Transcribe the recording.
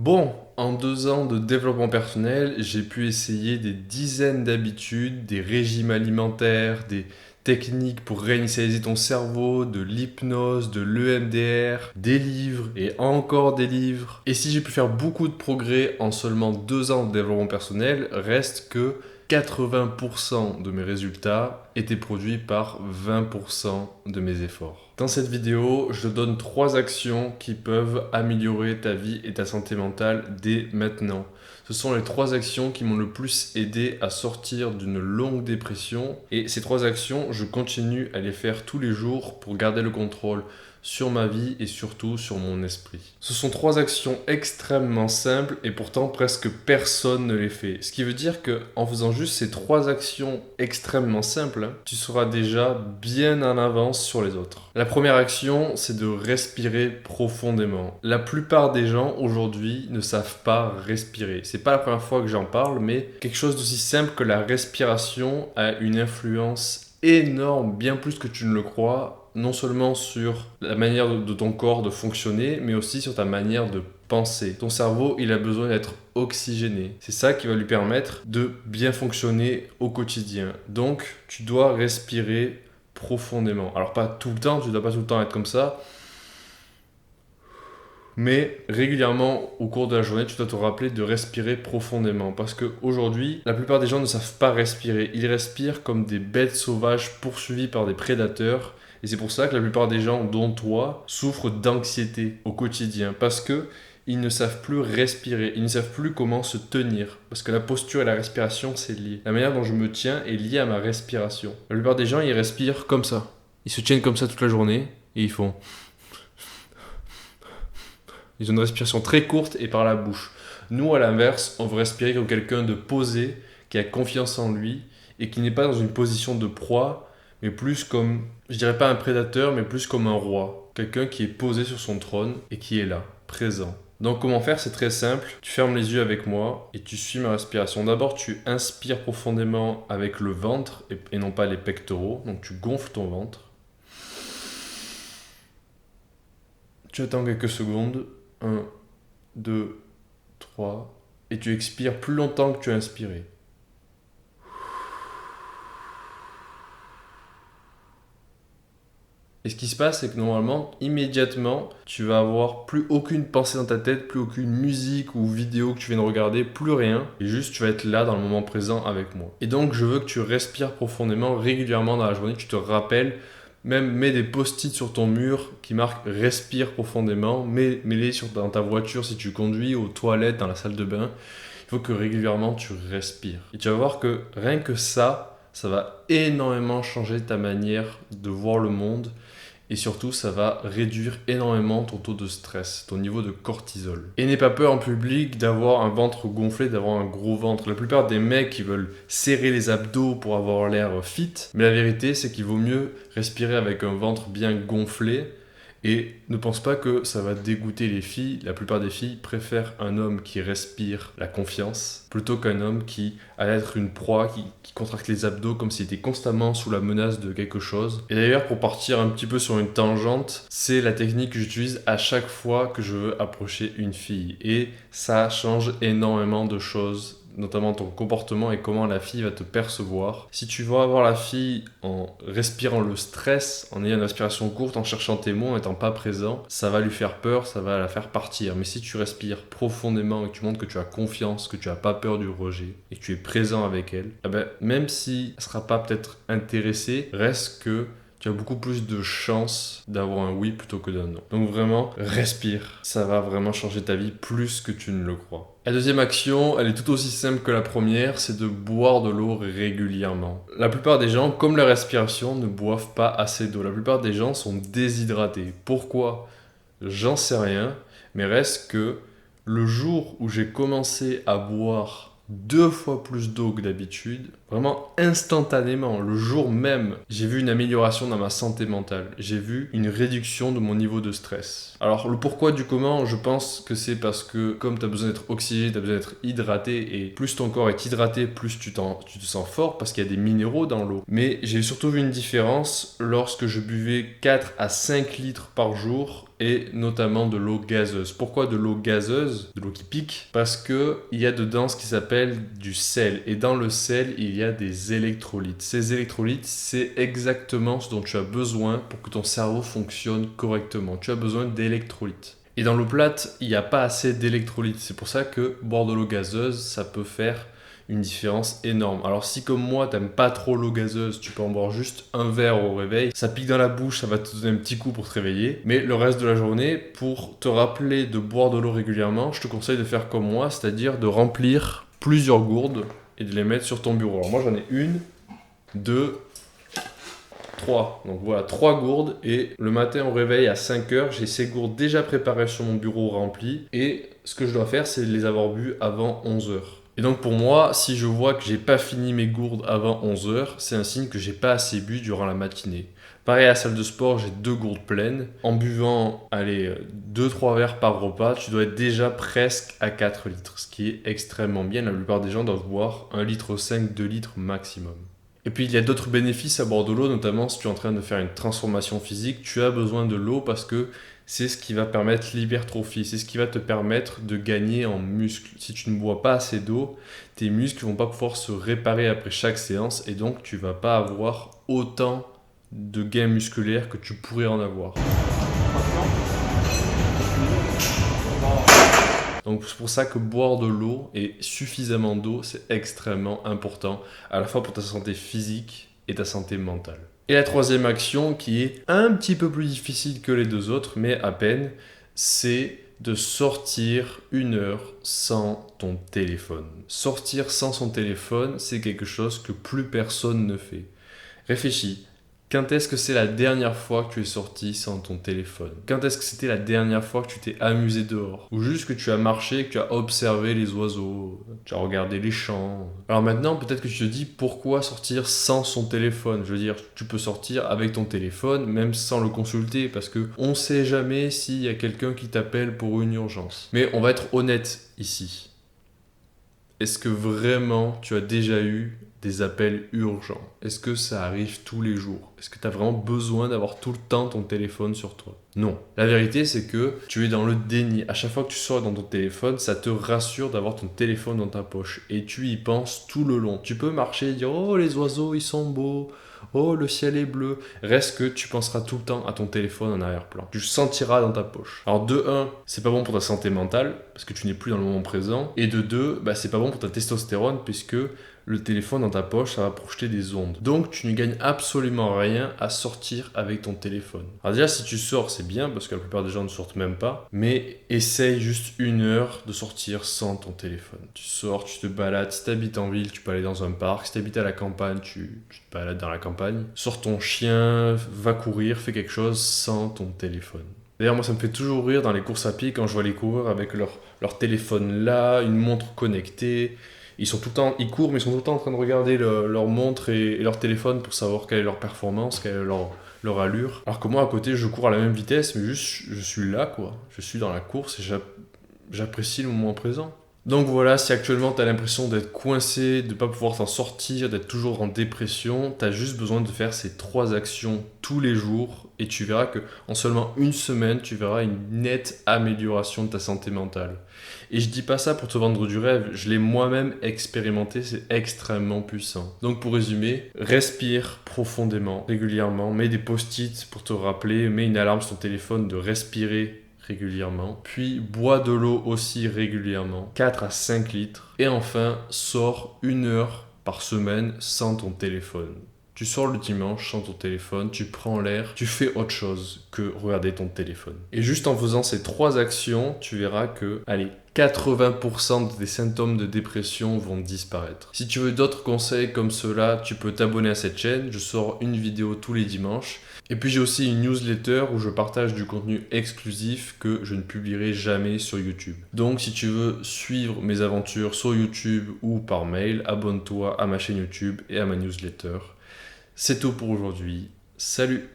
Bon, en 2 ans de développement personnel, j'ai pu essayer des dizaines d'habitudes, des régimes alimentaires, des techniques pour réinitialiser ton cerveau, de l'hypnose, de l'EMDR, des livres et encore des livres. Et si j'ai pu faire beaucoup de progrès en seulement 2 ans de développement personnel, reste que 80% de mes résultats étaient produits par 20% de mes efforts. Dans cette vidéo, je te donne 3 actions qui peuvent améliorer ta vie et ta santé mentale dès maintenant. Ce sont les 3 actions qui m'ont le plus aidé à sortir d'une longue dépression. Et ces 3 actions, je continue à les faire tous les jours pour garder le contrôle sur ma vie et surtout sur mon esprit. Ce sont 3 actions extrêmement simples et pourtant presque personne ne les fait. Ce qui veut dire que en faisant juste ces 3 actions extrêmement simples, tu seras déjà bien en avance sur les autres. La première action, c'est de respirer profondément. La plupart des gens aujourd'hui ne savent pas respirer. C'est pas la première fois que j'en parle, mais quelque chose d'aussi simple que la respiration a une influence énorme, bien plus que tu ne le crois, non seulement sur la manière de ton corps de fonctionner, mais aussi sur ta manière de penser. Ton cerveau, il a besoin d'être oxygéné. C'est ça qui va lui permettre de bien fonctionner au quotidien. Donc, tu dois respirer profondément. Alors, pas tout le temps, tu ne dois pas tout le temps être comme ça, mais régulièrement au cours de la journée, tu dois te rappeler de respirer profondément. Parce qu'aujourd'hui, la plupart des gens ne savent pas respirer. Ils respirent comme des bêtes sauvages poursuivies par des prédateurs. Et c'est pour ça que la plupart des gens, dont toi, souffrent d'anxiété au quotidien. Parce que ils ne savent plus respirer, ils ne savent plus comment se tenir. Parce que la posture et la respiration, c'est lié. La manière dont je me tiens est liée à ma respiration. La plupart des gens, ils respirent comme ça. Ils se tiennent comme ça toute la journée et ils font... Ils ont une respiration très courte et par la bouche. Nous, à l'inverse, on veut respirer comme quelqu'un de posé, qui a confiance en lui et qui n'est pas dans une position de proie, mais plus comme, je dirais pas un prédateur, mais plus comme un roi. Quelqu'un qui est posé sur son trône et qui est là, présent. Donc comment faire? C'est très simple. Tu fermes les yeux avec moi et tu suis ma respiration. D'abord, tu inspires profondément avec le ventre et non pas les pectoraux. Donc tu gonfles ton ventre. Tu attends quelques secondes. 1, 2, 3. Et tu expires plus longtemps que tu as inspiré. Et ce qui se passe, c'est que normalement, immédiatement, tu vas avoir plus aucune pensée dans ta tête, plus aucune musique ou vidéo que tu viens de regarder, plus rien. Et juste, tu vas être là dans le moment présent avec moi. Et donc, je veux que tu respires profondément, régulièrement dans la journée, que tu te rappelles. Même mets des post-it sur ton mur qui marquent respire profondément. Mets-les dans ta voiture si tu conduis, aux toilettes, dans la salle de bain. Il faut que régulièrement tu respires. Et tu vas voir que rien que ça va énormément changer ta manière de voir le monde. Et surtout, ça va réduire énormément ton taux de stress, ton niveau de cortisol. Et n'aie pas peur en public d'avoir un ventre gonflé, d'avoir un gros ventre. La plupart des mecs qui veulent serrer les abdos pour avoir l'air fit, mais la vérité c'est qu'il vaut mieux respirer avec un ventre bien gonflé. Et ne pense pas que ça va dégoûter les filles. La plupart des filles préfèrent un homme qui respire la confiance plutôt qu'un homme qui a l'air une proie, qui contracte les abdos comme s'il était constamment sous la menace de quelque chose. Et d'ailleurs, pour partir un petit peu sur une tangente, c'est la technique que j'utilise à chaque fois que je veux approcher une fille. Et ça change énormément de choses, notamment ton comportement et comment la fille va te percevoir. Si tu vas avoir la fille en respirant le stress, en ayant une respiration courte, en cherchant tes mots, en n'étant pas présent, ça va lui faire peur, ça va la faire partir. Mais si tu respires profondément et que tu montres que tu as confiance, que tu n'as pas peur du rejet et que tu es présent avec elle, eh ben, même si elle ne sera pas peut-être intéressée, reste que tu as beaucoup plus de chances d'avoir un oui plutôt que d'un non. Donc vraiment, respire. Ça va vraiment changer ta vie plus que tu ne le crois. La deuxième action, elle est tout aussi simple que la première, c'est de boire de l'eau régulièrement. La plupart des gens, comme la respiration, ne boivent pas assez d'eau. La plupart des gens sont déshydratés. Pourquoi? J'en sais rien, mais reste que le jour où j'ai commencé à boire 2 fois plus d'eau que d'habitude, vraiment instantanément, le jour même, j'ai vu une amélioration dans ma santé mentale. J'ai vu une réduction de mon niveau de stress. Alors le pourquoi du comment, je pense que c'est parce que comme tu as besoin d'être oxygéné, tu as besoin d'être hydraté, et plus ton corps est hydraté, plus tu te sens fort parce qu'il y a des minéraux dans l'eau. Mais j'ai surtout vu une différence lorsque je buvais 4 à 5 litres par jour et notamment de l'eau gazeuse. Pourquoi de l'eau gazeuse, de l'eau qui pique? Parce que il y a dedans ce qui s'appelle du sel, et dans le sel, il y a des électrolytes. Ces électrolytes, c'est exactement ce dont tu as besoin pour que ton cerveau fonctionne correctement. Tu as besoin d'électrolytes. Et dans l'eau plate, il n'y a pas assez d'électrolytes. C'est pour ça que boire de l'eau gazeuse, ça peut faire une différence énorme. Alors si comme moi, t'aimes pas trop l'eau gazeuse, tu peux en boire juste un verre au réveil. Ça pique dans la bouche, ça va te donner un petit coup pour te réveiller. Mais le reste de la journée, pour te rappeler de boire de l'eau régulièrement, je te conseille de faire comme moi, c'est-à-dire de remplir plusieurs gourdes et de les mettre sur ton bureau. Alors moi j'en ai 1, 2, 3. Donc voilà, 3 gourdes, et le matin au réveil à 5 heures, j'ai ces gourdes déjà préparées sur mon bureau remplies, et ce que je dois faire, c'est les avoir bu avant 11 heures. Et donc pour moi, si je vois que j'ai pas fini mes gourdes avant 11 heures, c'est un signe que j'ai pas assez bu durant la matinée. Pareil à la salle de sport, j'ai 2 gourdes pleines. En buvant, allez, 2-3 verres par repas, tu dois être déjà presque à 4 litres, ce qui est extrêmement bien. La plupart des gens doivent boire 1,5 litre, 2 litres maximum. Et puis il y a d'autres bénéfices à boire de l'eau, notamment si tu es en train de faire une transformation physique, tu as besoin de l'eau parce que c'est ce qui va permettre l'hypertrophie, c'est ce qui va te permettre de gagner en muscles. Si tu ne bois pas assez d'eau, tes muscles vont pas pouvoir se réparer après chaque séance, et donc tu vas pas avoir autant de gains musculaires que tu pourrais en avoir. Donc c'est pour ça que boire de l'eau et suffisamment d'eau, c'est extrêmement important, à la fois pour ta santé physique et ta santé mentale. Et la troisième action, qui est un petit peu plus difficile que les deux autres, mais à peine, c'est de sortir 1 heure sans ton téléphone. Sortir sans son téléphone, c'est quelque chose que plus personne ne fait. Réfléchis. Quand est-ce que c'est la dernière fois que tu es sorti sans ton téléphone? Quand est-ce que c'était la dernière fois que tu t'es amusé dehors? Ou juste que tu as marché, que tu as observé les oiseaux, tu as regardé les champs? Alors maintenant, peut-être que tu te dis, pourquoi sortir sans son téléphone? Je veux dire, tu peux sortir avec ton téléphone, même sans le consulter, parce que on sait jamais s'il y a quelqu'un qui t'appelle pour une urgence. Mais on va être honnête ici. Est-ce que vraiment tu as déjà eu des appels urgents? Est-ce que ça arrive tous les jours? Est-ce que tu as vraiment besoin d'avoir tout le temps ton téléphone sur toi? Non. La vérité, c'est que tu es dans le déni. À chaque fois que tu sors dans ton téléphone, ça te rassure d'avoir ton téléphone dans ta poche. Et tu y penses tout le long. Tu peux marcher et dire « Oh, les oiseaux, ils sont beaux. Oh, le ciel est bleu. » Reste que tu penseras tout le temps à ton téléphone en arrière-plan. Tu le sentiras dans ta poche. Alors de 1, c'est pas bon pour ta santé mentale, parce que tu n'es plus dans le moment présent. Et de 2, c'est pas bon pour ta testostérone, puisque le téléphone dans ta poche, ça va projeter des ondes. Donc tu ne gagnes absolument rien à sortir avec ton téléphone. Alors déjà, si tu sors, c'est bien, parce que la plupart des gens ne sortent même pas. Mais essaye juste 1 heure de sortir sans ton téléphone. Tu sors, tu te balades. Si tu habites en ville, tu peux aller dans un parc. Si tu habites à la campagne, tu te balades dans la campagne. Sors ton chien, va courir, fais quelque chose sans ton téléphone. D'ailleurs, moi, ça me fait toujours rire dans les courses à pied quand je vois les coureurs avec leur téléphone là, une montre connectée. Ils courent, mais ils sont tout le temps en train de regarder leur montre et leur téléphone pour savoir quelle est leur performance, quelle est leur allure. Alors que moi, à côté, je cours à la même vitesse, mais juste, je suis là, quoi. Je suis dans la course et j'apprécie le moment présent. Donc voilà, si actuellement tu as l'impression d'être coincé, de ne pas pouvoir t'en sortir, d'être toujours en dépression, tu as juste besoin de faire ces 3 actions tous les jours, et tu verras que en seulement 1 semaine, tu verras une nette amélioration de ta santé mentale. Et je dis pas ça pour te vendre du rêve, je l'ai moi-même expérimenté, c'est extrêmement puissant. Donc pour résumer, respire profondément, régulièrement, mets des post-it pour te rappeler, mets une alarme sur ton téléphone de respirer régulièrement, puis bois de l'eau aussi régulièrement, 4 à 5 litres, et enfin sors 1 heure par semaine sans ton téléphone. Tu sors le dimanche sans ton téléphone, tu prends l'air, tu fais autre chose que regarder ton téléphone. Et juste en faisant ces 3 actions, tu verras que, 80% des symptômes de dépression vont disparaître. Si tu veux d'autres conseils comme cela, tu peux t'abonner à cette chaîne, je sors une vidéo tous les dimanches. Et puis j'ai aussi une newsletter où je partage du contenu exclusif que je ne publierai jamais sur YouTube. Donc si tu veux suivre mes aventures sur YouTube ou par mail, abonne-toi à ma chaîne YouTube et à ma newsletter. C'est tout pour aujourd'hui. Salut!